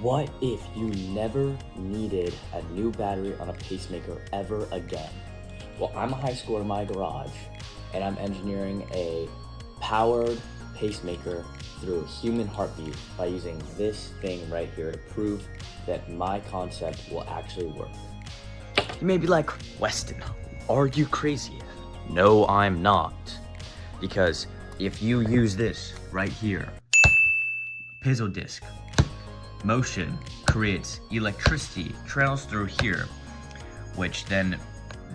What if you never needed a new battery on a pacemaker ever again? Well, I'm a high schooler in my garage, and I'm engineering a powered pacemaker through human heartbeat by using this thing right here to prove that my concept will actually work. You may be like, Weston, are you crazy? No, I'm not. Because if you use this right here, piezo disc, motion creates electricity, travels through here, which then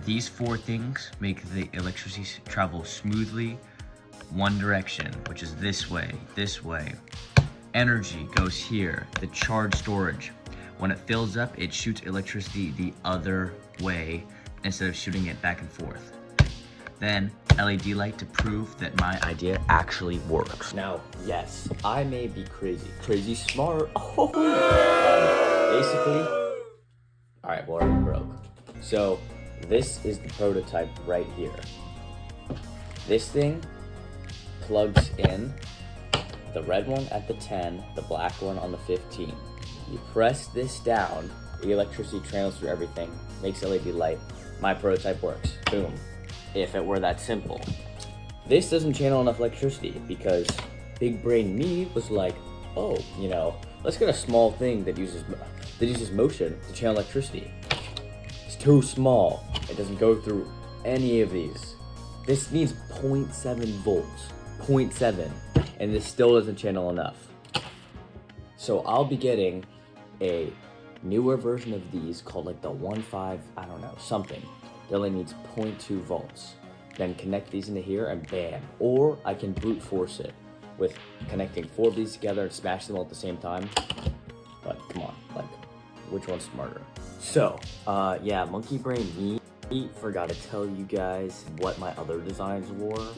these four things make the electricity travel smoothly one direction, which is this way, this way. Energy goes here, the charge storage. When it fills up, it shoots electricity the other way instead of shooting it back and forth. Then LED light to prove that my idea actually works. Now, yes, I may be crazy smart. Basically, all right, well, already broke. So this is the prototype right here. This thing plugs in, the red one at the 10, the black one on the 15. You press this down, the electricity travels through everything, makes LED light. My prototype works. Boom. If it were that simple. This doesn't channel enough electricity because big brain me was like, oh, let's get a small thing that uses motion to channel electricity. It's too small. It doesn't go through any of these. This needs 0.7 volts, 0.7, and this still doesn't channel enough. So I'll be getting a newer version of these called like the 1.5, I don't know, something. It only needs 0.2 volts. Then connect these into here and bam. Or I can brute force it with connecting 4 of these together and smash them all at the same time. But come on, like, which one's smarter? So, yeah, Monkey Brain Me forgot to tell you guys what my other designs were.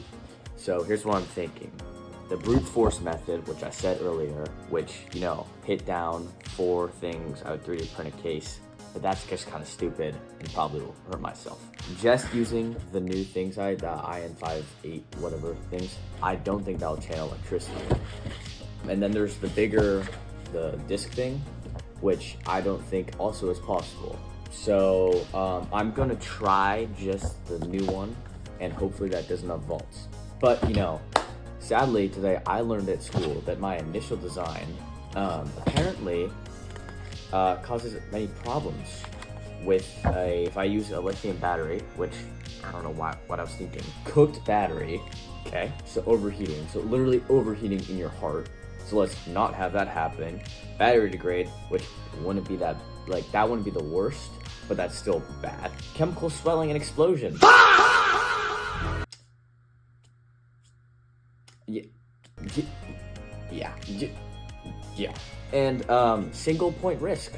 So here's what I'm thinking. The brute force method, which I said earlier, which, hit down 4 things, I would 3D print a case. But that's just kind of stupid and probably will hurt myself. Just using the new things, the IN58 whatever things, I don't think that'll channel electricity. And then there's the disc thing, which I don't think also is possible. So I'm gonna try just the new one, and hopefully that does enough volts. But sadly today I learned at school that my initial design apparently causes many problems with if I use a lithium battery, which I don't know what I was thinking. Cooked battery, okay? So overheating, so literally overheating in your heart. So let's not have that happen. Battery degrade, which wouldn't be that wouldn't be the worst, but that's still bad. Chemical swelling and explosion. Yeah. And single point risk.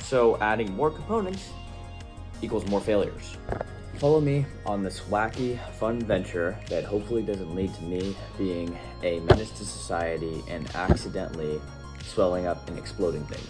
So adding more components equals more failures. Follow me on this wacky, fun venture that hopefully doesn't lead to me being a menace to society and accidentally swelling up and exploding things.